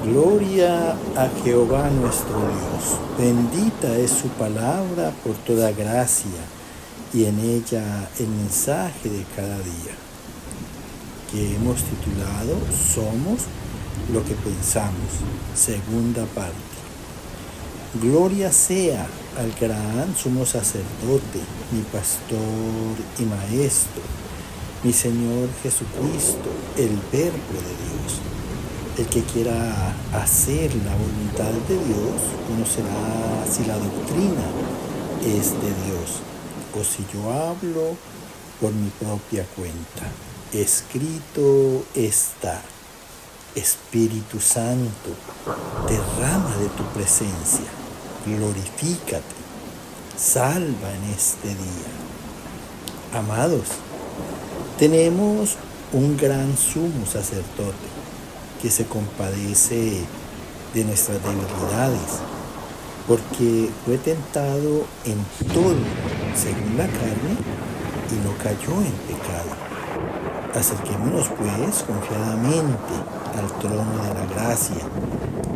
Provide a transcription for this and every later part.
Gloria a Jehová nuestro Dios. Bendita es su palabra por toda gracia y en ella el mensaje de cada día, que hemos titulado Somos lo que pensamos, segunda parte. Gloria sea al gran sumo sacerdote, mi pastor y maestro, mi Señor Jesucristo, el Verbo de Dios. El que quiera hacer la voluntad de Dios conocerá si la doctrina es de Dios o si yo hablo por mi propia cuenta. Escrito está: Espíritu Santo, derrama de tu presencia, glorifícate, salva en este día. Amados, tenemos un gran sumo sacerdote que se compadece de nuestras debilidades, porque fue tentado en todo según la carne y no cayó en pecado. Acerquémonos pues confiadamente al trono de la gracia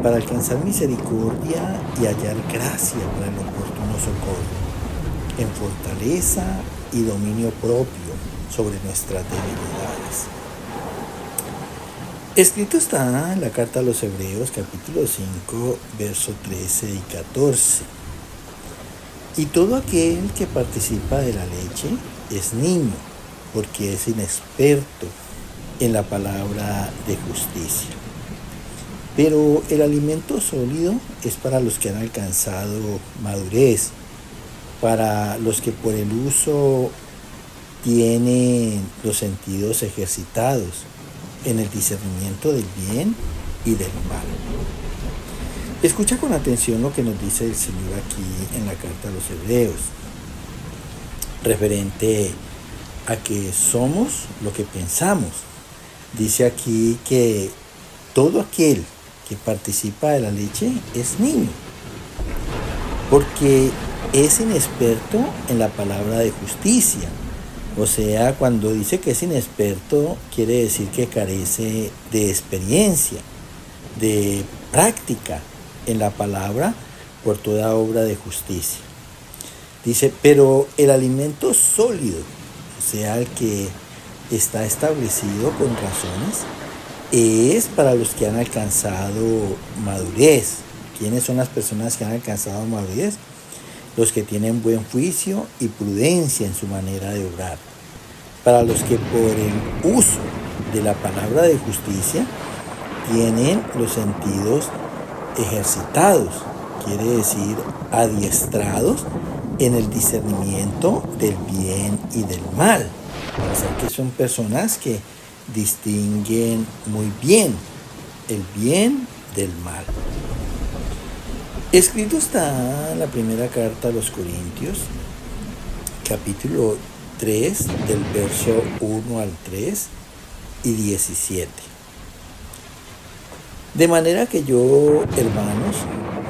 para alcanzar misericordia y hallar gracia para el oportuno socorro, en fortaleza y dominio propio sobre nuestras debilidades. Escrito está en la carta a los Hebreos, capítulo 5, versos 13 y 14. Y todo aquel que participa de la leche es niño, porque es inexperto en la palabra de justicia. Pero el alimento sólido es para los que han alcanzado madurez, para los que por el uso tienen los sentidos ejercitados en el discernimiento del bien y del mal. Escucha con atención lo que nos dice el Señor aquí en la carta a los Hebreos, referente a que somos lo que pensamos. Dice aquí que todo aquel que participa de la leche es niño, porque es inexperto en la palabra de justicia. O sea, cuando dice que es inexperto, quiere decir que carece de experiencia, de práctica en la palabra por toda obra de justicia. Dice, pero el alimento sólido, o sea, el que está establecido con razones, es para los que han alcanzado madurez. ¿Quiénes son las personas que han alcanzado madurez? Los que tienen buen juicio y prudencia en su manera de obrar, para los que por el uso de la palabra de justicia tienen los sentidos ejercitados, quiere decir adiestrados en el discernimiento del bien y del mal. O sea que son personas que distinguen muy bien el bien del mal. Escrito está en la primera carta a los Corintios, capítulo 3, del verso 1 al 3 y 17. De manera que yo, hermanos,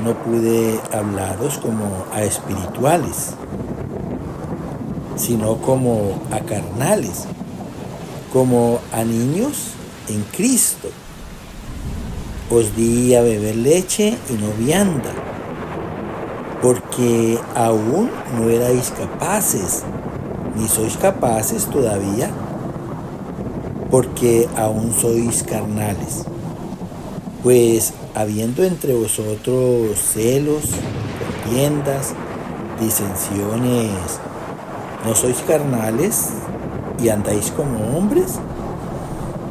no pude hablaros como a espirituales, sino como a carnales, como a niños en Cristo. Os di a beber leche y no vianda, porque aún no erais capaces, ni sois capaces todavía, porque aún sois carnales. Pues habiendo entre vosotros celos, contiendas, disensiones, ¿no sois carnales y andáis como hombres?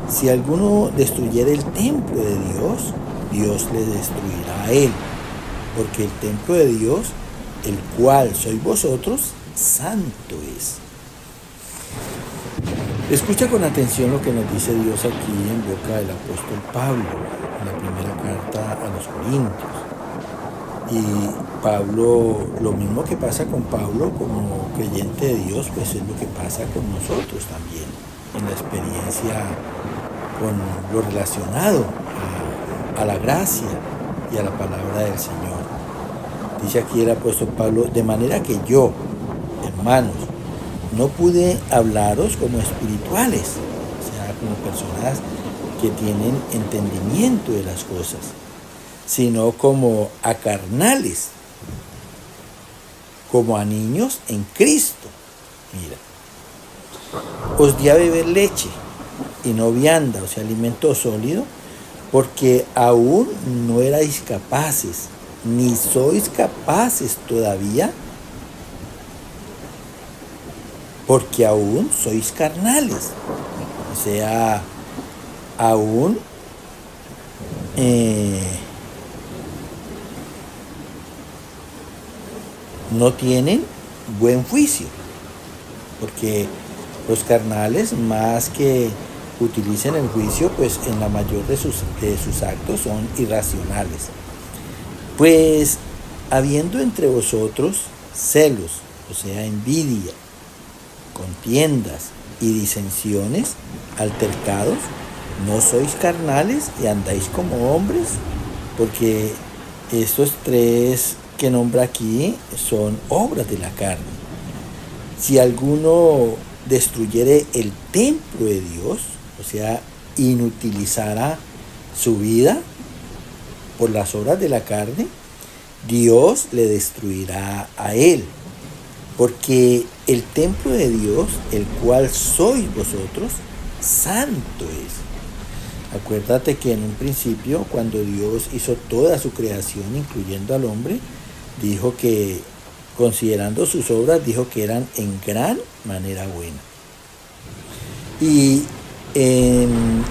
Si alguno destruyere el templo de Dios, Dios le destruirá a él, porque el templo de Dios, el cual sois vosotros, santo es. Escucha con atención lo que nos dice Dios aquí en boca del apóstol Pablo, en la primera carta a los Corintios. Y Pablo, lo mismo que pasa con Pablo como creyente de Dios, pues es lo que pasa con nosotros también, en la experiencia con lo relacionado a la gracia y a la palabra del Señor. Dice aquí el apóstol Pablo, de manera que yo, hermanos, no pude hablaros como espirituales, o sea, como personas que tienen entendimiento de las cosas, sino como a carnales, como a niños en Cristo. Mira, os di a beber leche y no vianda, o sea, alimento sólido, porque aún no erais capaces, ni sois capaces todavía, porque aún sois carnales. O sea, aún no tienen buen juicio, porque los carnales, más que utilicen el juicio, pues en la mayor de sus actos son irracionales. Pues habiendo entre vosotros celos, o sea, envidia, contiendas y disensiones, altercados, ¿no sois carnales y andáis como hombres? Porque estos tres que nombra aquí son obras de la carne. Si alguno destruyere el templo de Dios, o sea, inutilizará su vida por las obras de la carne, Dios le destruirá a él. Porque el templo de Dios, el cual sois vosotros, santo es. Acuérdate que en un principio, cuando Dios hizo toda su creación, incluyendo al hombre, dijo que, considerando sus obras, dijo que eran en gran manera buenas. Y en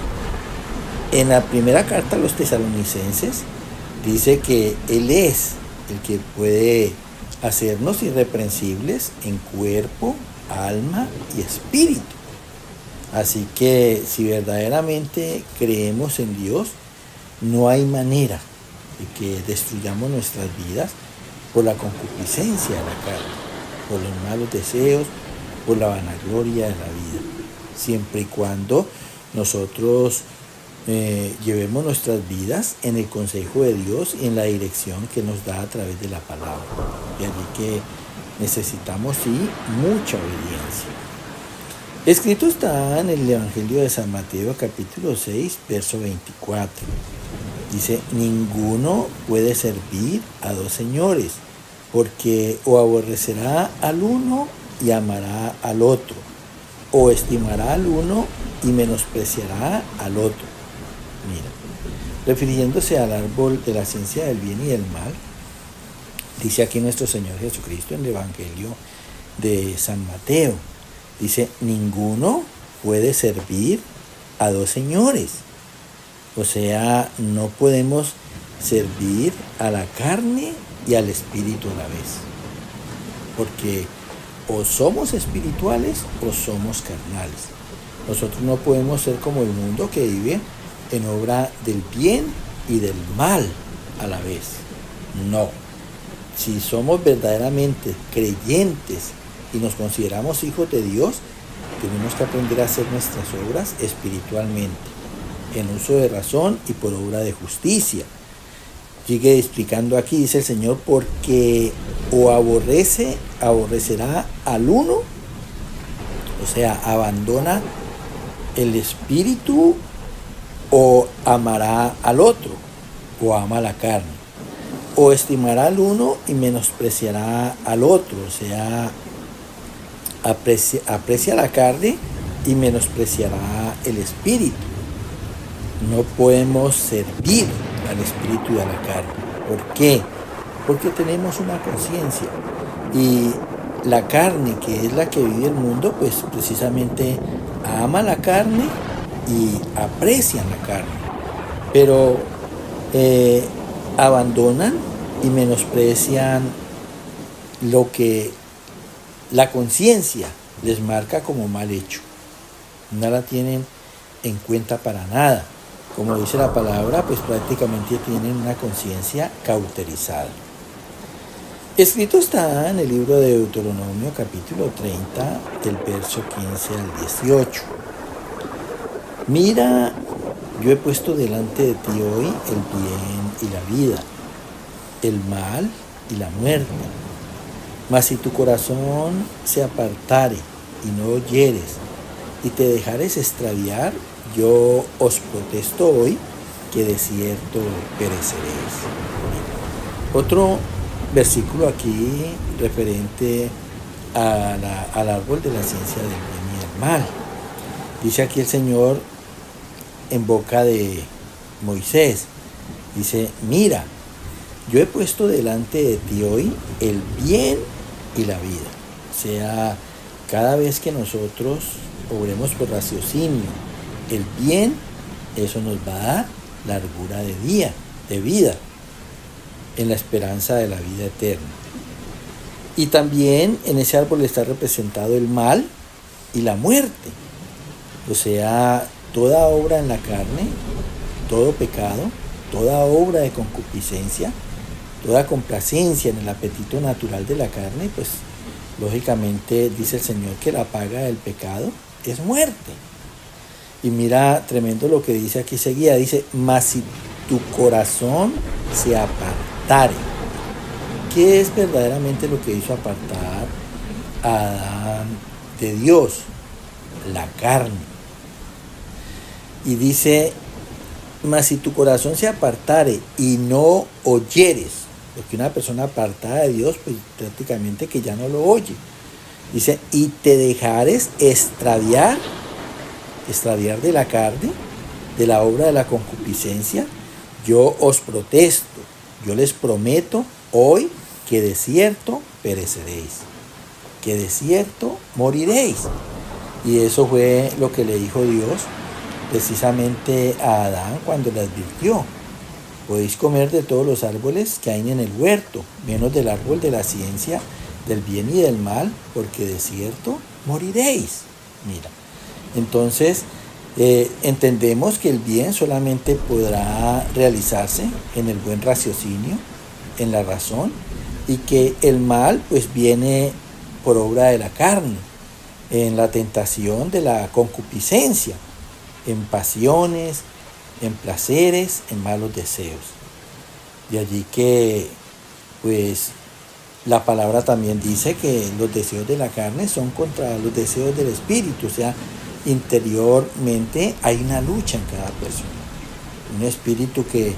la primera carta a los tesalonicenses dice que Él es el que puede hacernos irreprensibles en cuerpo, alma y espíritu. Así que si verdaderamente creemos en Dios, no hay manera de que destruyamos nuestras vidas por la concupiscencia de la carne, por los malos deseos, por la vanagloria de la vida, siempre y cuando nosotros llevemos nuestras vidas en el consejo de Dios y en la dirección que nos da a través de la palabra. Y allí que necesitamos, sí, mucha obediencia. Escrito está en el Evangelio de San Mateo, capítulo 6, verso 24. Dice, ninguno puede servir a dos señores, porque o aborrecerá al uno y amará al otro, o estimará al uno y menospreciará al otro. Mira, refiriéndose al árbol de la ciencia del bien y del mal, dice aquí nuestro Señor Jesucristo en el Evangelio de San Mateo, dice, ninguno puede servir a dos señores. O sea, no podemos servir a la carne y al espíritu a la vez. Porque o somos espirituales o somos carnales. Nosotros no podemos ser como el mundo que vive en obra del bien y del mal a la vez. No. Si somos verdaderamente creyentes y nos consideramos hijos de Dios, tenemos que aprender a hacer nuestras obras espiritualmente, en uso de razón y por obra de justicia. Sigue explicando aquí, dice el Señor, porque o aborrecerá al uno, o sea, abandona el espíritu, o amará al otro, o ama la carne, o estimará al uno y menospreciará al otro, o sea, aprecia la carne y menospreciará el espíritu. No podemos servir al espíritu y a la carne. ¿Por qué? Porque tenemos una conciencia. Y la carne, que es la que vive el mundo, pues precisamente ama la carne y aprecian la carne. Pero abandonan y menosprecian lo que la conciencia les marca como mal hecho. No la tienen en cuenta para nada. Como dice la palabra, pues prácticamente tienen una conciencia cauterizada. Escrito está en el libro de Deuteronomio, capítulo 30, del verso 15 al 18. Mira, yo he puesto delante de ti hoy el bien y la vida, el mal y la muerte. Mas si tu corazón se apartare y no oyeres y te dejares extraviar, yo os protesto hoy que de cierto pereceréis. Otro versículo aquí referente al árbol de la ciencia del bien y del mal. Dice aquí el Señor en boca de Moisés, dice: mira, yo he puesto delante de ti hoy el bien y la vida. O sea, cada vez que nosotros obremos por raciocinio el bien, eso nos va a dar largura de vida, en la esperanza de la vida eterna. Y también en ese árbol está representado el mal y la muerte. O sea, toda obra en la carne, todo pecado, toda obra de concupiscencia, toda complacencia en el apetito natural de la carne, pues lógicamente dice el Señor que la paga del pecado es muerte. Y mira, tremendo lo que dice aquí seguida, dice: mas si tu corazón se apartare. ¿Qué es verdaderamente lo que hizo apartar a Adán de Dios? La carne. Y dice: mas si tu corazón se apartare y no oyeres, porque una persona apartada de Dios, pues prácticamente que ya no lo oye. Dice: y te dejares extraviar de la carne, de la obra de la concupiscencia, yo os protesto, yo les prometo hoy que de cierto pereceréis, que de cierto moriréis. Y eso fue lo que le dijo Dios precisamente a Adán cuando le advirtió: podéis comer de todos los árboles que hay en el huerto, menos del árbol de la ciencia del bien y del mal, porque de cierto moriréis. Mira, entonces entendemos que el bien solamente podrá realizarse en el buen raciocinio, en la razón, y que el mal pues viene por obra de la carne, en la tentación de la concupiscencia, en pasiones, en placeres, en malos deseos. De allí que pues la palabra también dice que los deseos de la carne son contra los deseos del espíritu. O sea, interiormente hay una lucha en cada persona. Un espíritu que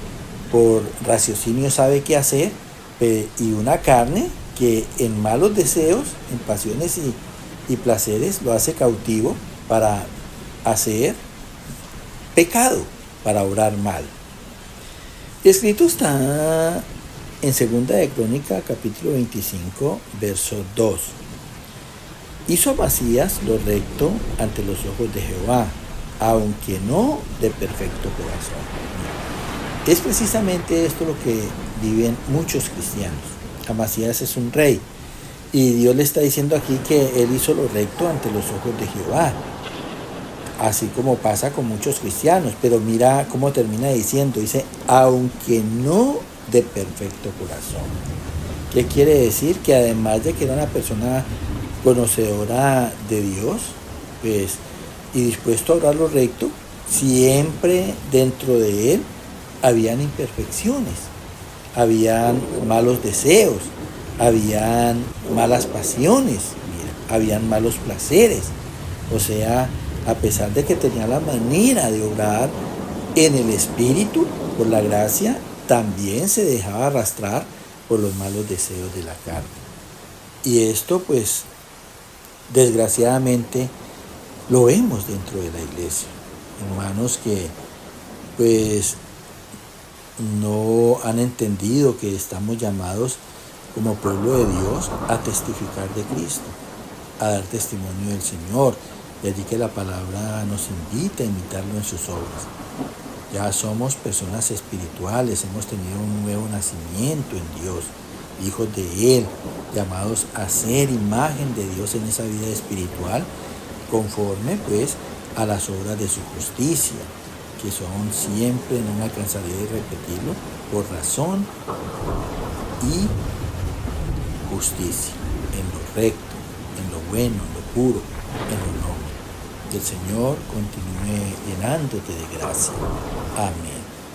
por raciocinio sabe qué hacer, y una carne que en malos deseos, en pasiones y placeres lo hace cautivo para hacer pecado, para obrar mal. Escrito está en 2 de Crónica, capítulo 25, verso 2. Hizo Amasías lo recto ante los ojos de Jehová, aunque no de perfecto corazón. Es precisamente esto lo que viven muchos cristianos. Amasías es un rey y Dios le está diciendo aquí que él hizo lo recto ante los ojos de Jehová, así como pasa con muchos cristianos. Pero mira cómo termina diciendo, dice: aunque no de perfecto corazón. ¿Qué quiere decir? Que además de que era una persona conocedora de Dios, pues, y dispuesto a obrar lo recto, siempre dentro de él habían imperfecciones, habían malos deseos, habían malas pasiones, mira, habían malos placeres. O sea, a pesar de que tenía la manera de obrar en el espíritu, por la gracia, también se dejaba arrastrar por los malos deseos de la carne. Y esto, pues, desgraciadamente, lo vemos dentro de la iglesia. Hermanos que, pues, no han entendido que estamos llamados como pueblo de Dios a testificar de Cristo, a dar testimonio del Señor. De allí que la palabra nos invita a imitarlo en sus obras. Ya somos personas espirituales, hemos tenido un nuevo nacimiento en Dios, hijos de Él, llamados a ser imagen de Dios en esa vida espiritual, conforme pues a las obras de su justicia, que son siempre, no me cansaré de repetirlo, por razón y justicia, en lo recto, en lo bueno, en lo puro, en lo noble. Que el Señor continúe llenándote de gracia. Amén.